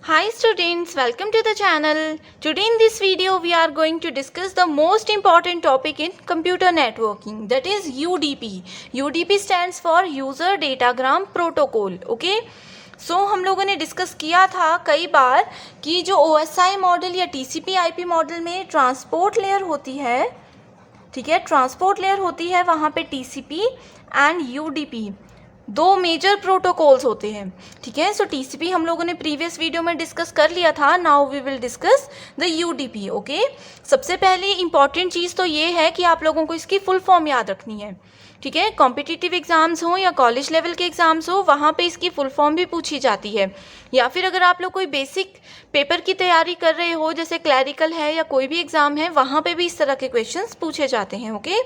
Hi students, welcome to the channel. Today in this video we are going to discuss the most important topic in computer networking, that is UDP. UDP stands for User Datagram Protocol. Okay? So हम लोगों ने discuss किया था कई बार कि जो OSI model या TCP IP model में ट्रांसपोर्ट लेयर होती है, ठीक है, ट्रांसपोर्ट लेयर होती है, वहाँ पे TCP एंड UDP दो मेजर प्रोटोकॉल्स होते हैं. ठीक है, सो TCP हम लोगों ने प्रीवियस वीडियो में डिस्कस कर लिया था. Now we will discuss the UDP. Okay, सबसे पहले इंपॉर्टेंट चीज़ तो ये है कि आप लोगों को इसकी फुल फॉर्म याद रखनी है. ठीक है, कॉम्पिटिटिव एग्जाम्स हो या कॉलेज लेवल के एग्जाम्स हो, वहाँ पे इसकी फुल फॉर्म भी पूछी जाती है. या फिर अगर आप लोग कोई बेसिक पेपर की तैयारी कर रहे हो, जैसे क्लैरिकल है या कोई भी एग्ज़ाम है, वहाँ पे भी इस तरह के क्वेश्चंस पूछे जाते हैं. Okay,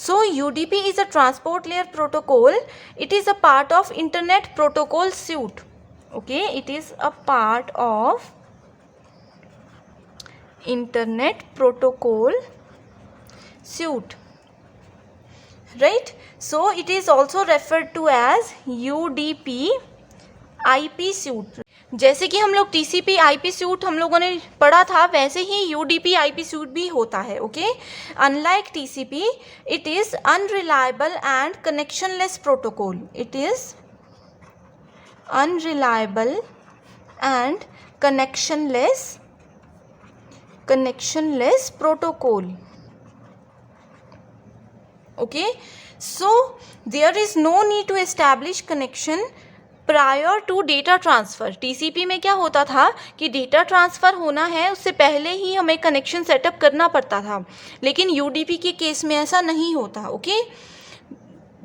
so UDP is a transport layer protocol. It is a part of internet protocol suite. Okay, it is a part of internet protocol suite, right? So it is also referred to as UDP IP suite. जैसे कि हम लोग TCP IP suit हम लोगों ने पढ़ा था, वैसे ही UDP IP सूट भी होता है. Okay, unlike TCP it is unreliable and connectionless protocol. It is unreliable and connectionless protocol. Okay, so there is no need to establish connection prior to data transfer. TCP में क्या होता था कि data transfer होना है, उससे पहले ही हमें कनेक्शन सेटअप करना पड़ता था. लेकिन UDP के केस में ऐसा नहीं होता. ओके,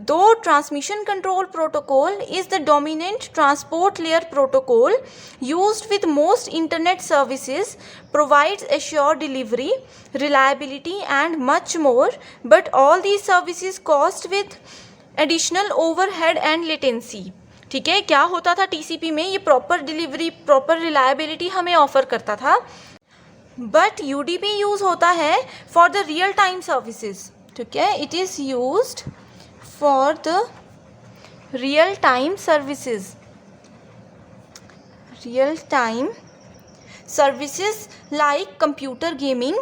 दो transmission control protocol is the dominant transport layer protocol used with most internet services, provides assured delivery, reliability and much more, but all these services cost with additional overhead and latency. ठीक है, क्या होता था TCP में, ये proper delivery, proper reliability हमें offer करता था. बट UDP यूज़ होता है for the real time services. ठीक है, it is used for the real time services. Real time services like computer gaming,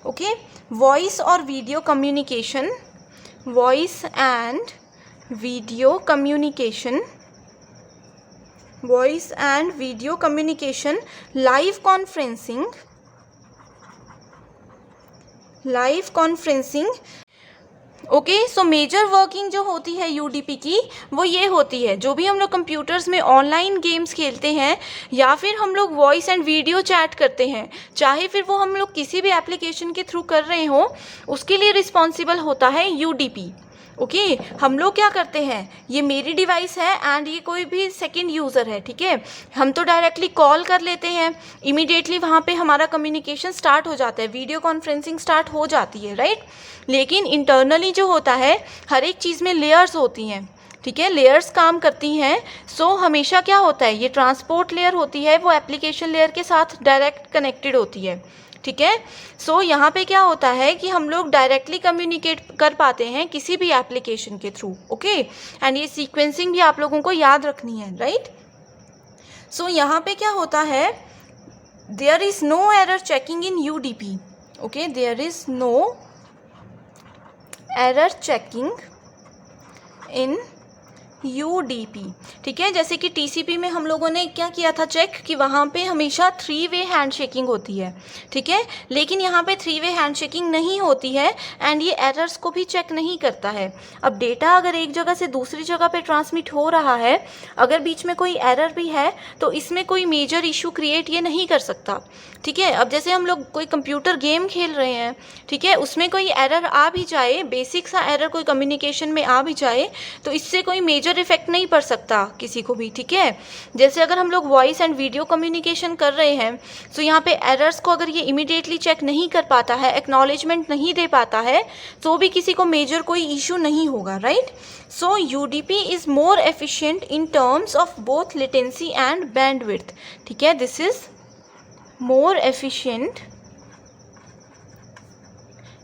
okay, voice और video communication, live conferencing. Okay, so major working जो होती है UDP की, वो ये होती है, जो भी हम लोग कंप्यूटर्स में ऑनलाइन गेम्स खेलते हैं या फिर हम लोग वॉइस एंड वीडियो चैट करते हैं, चाहे फिर वो हम लोग किसी भी एप्लीकेशन के थ्रू कर रहे हो, उसके लिए रिस्पॉन्सिबल होता है UDP. ओके, हम लोग क्या करते हैं, ये मेरी डिवाइस है एंड ये कोई भी सेकंड यूज़र है. ठीक है, हम तो डायरेक्टली कॉल कर लेते हैं, इमीडिएटली वहाँ पे हमारा कम्युनिकेशन स्टार्ट हो जाता है, वीडियो कॉन्फ्रेंसिंग स्टार्ट हो जाती है, राइट. लेकिन इंटरनली जो होता है, हर एक चीज़ में लेयर्स होती हैं. ठीक है, लेयर्स काम करती हैं. सो हमेशा क्या होता है, ये ट्रांसपोर्ट लेयर होती है, वो एप्लीकेशन लेयर के साथ डायरेक्ट कनेक्टेड होती है. ठीक है, सो यहाँ पे क्या होता है कि हम लोग डायरेक्टली कम्युनिकेट कर पाते हैं किसी भी एप्लीकेशन के थ्रू. ओके, एंड ये सीक्वेंसिंग भी आप लोगों को याद रखनी है, राइट. सो यहाँ पे क्या होता है, there is no error checking in UDP. Okay, there is no error checking in UDP. ठीक है, जैसे कि TCP में हम लोगों ने क्या किया था चेक, कि वहाँ पे हमेशा 3 वे हैंड शेकिंग होती है. ठीक है, लेकिन यहाँ पे 3 वे हैंड शेकिंग नहीं होती है एंड ये एरर्स को भी चेक नहीं करता है. अब डेटा अगर एक जगह से दूसरी जगह पे ट्रांसमिट हो रहा है, अगर बीच में कोई एरर भी है तो इसमें कोई मेजर इशू क्रिएट ये नहीं कर सकता. ठीक है, अब जैसे हम लोग कोई कंप्यूटर गेम खेल रहे हैं, ठीक है, उसमें कोई एरर आ भी जाए, बेसिक सा एरर कोई कम्युनिकेशन में आ भी जाए, तो इससे कोई मेजर इफेक्ट नहीं पड़ सकता किसी को भी. ठीक है, जैसे अगर हम लोग वॉइस एंड वीडियो कम्युनिकेशन कर रहे हैं, तो यहाँ पे एरर्स को अगर ये इमीडिएटली चेक नहीं कर पाता है, एक्नॉलेजमेंट नहीं दे पाता है, तो भी किसी को मेजर कोई इशू नहीं होगा, right. So UDP is more efficient in terms of both latency and bandwidth. ठीक है, this is more efficient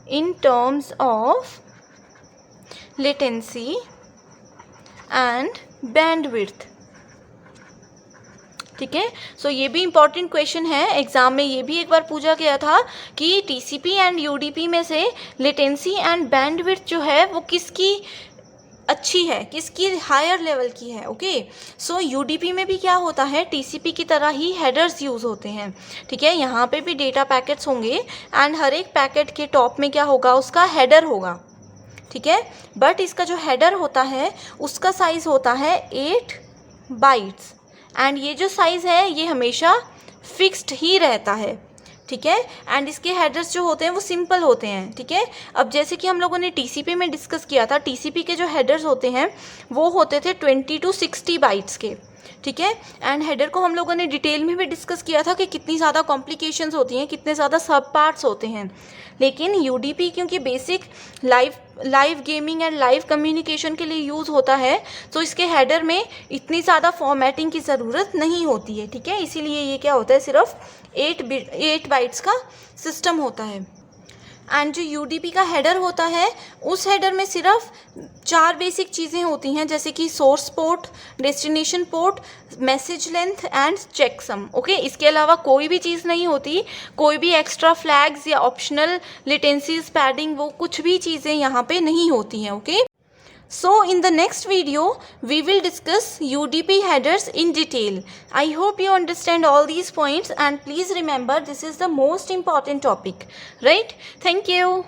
in terms of latency and bandwidth. ठीक है, सो ये भी इम्पॉर्टेंट क्वेश्चन है, एग्जाम में ये भी एक बार पूछा गया था कि टीसीपी एंड यूडीपी में से लेटेंसी एंड बैंडविड्थ जो है वो किसकी अच्छी है, किसकी हायर लेवल की है। ओके, सो यूडीपी में भी क्या होता है, टीसीपी की तरह ही हेडर्स यूज़ होते हैं। ठीक है, यहाँ पे भी डेटा पैकेट्स होंगे एंड हर एक पैकेट के टॉप में क्या होगा, उसका हेडर होगा। ठीक है, बट इसका जो हेडर होता है उसका साइज़ होता है 8 बाइट्स एंड ये जो साइज़ है ये हमेशा फिक्स्ड ही रहता है। ठीक है, एंड इसके हेडर्स जो होते हैं वो सिंपल होते हैं। ठीक है, अब जैसे कि हम लोगों ने टीसीपी में डिस्कस किया था, टीसीपी के जो हेडर्स होते हैं वो होते थे 20 to 60 बाइट्स के। ठीक है, एंड हेडर को हम लोगों ने डिटेल में भी डिस्कस किया था कि कितनी ज़्यादा कॉम्प्लिकेशंस होती हैं, कितने ज़्यादा सब पार्ट्स होते हैं। लेकिन यूडीपी क्योंकि basic live gaming and live communication के लिए यूज़ होता है, तो इसके हेडर में इतनी ज़्यादा फॉर्मेटिंग की ज़रूरत नहीं होती है। ठीक है, इसीलिए ये क्या होता है, सिर्फ 8 बाइट्स का सिस्टम होता है। एंड जो यूडीपी का हेडर होता है उस हेडर में सिर्फ 4 बेसिक चीज़ें होती हैं, जैसे कि source port, destination port, message length and checksum. Okay, इसके अलावा कोई भी चीज़ नहीं होती, कोई भी एक्स्ट्रा फ्लैग्स या ऑप्शनल लेटेंसीज, पैडिंग, वो कुछ भी चीज़ें यहाँ पे नहीं होती हैं। Okay, so in the next video we will discuss UDP headers in detail. I hope you understand all these points and please remember this is the most important topic, right? Thank you.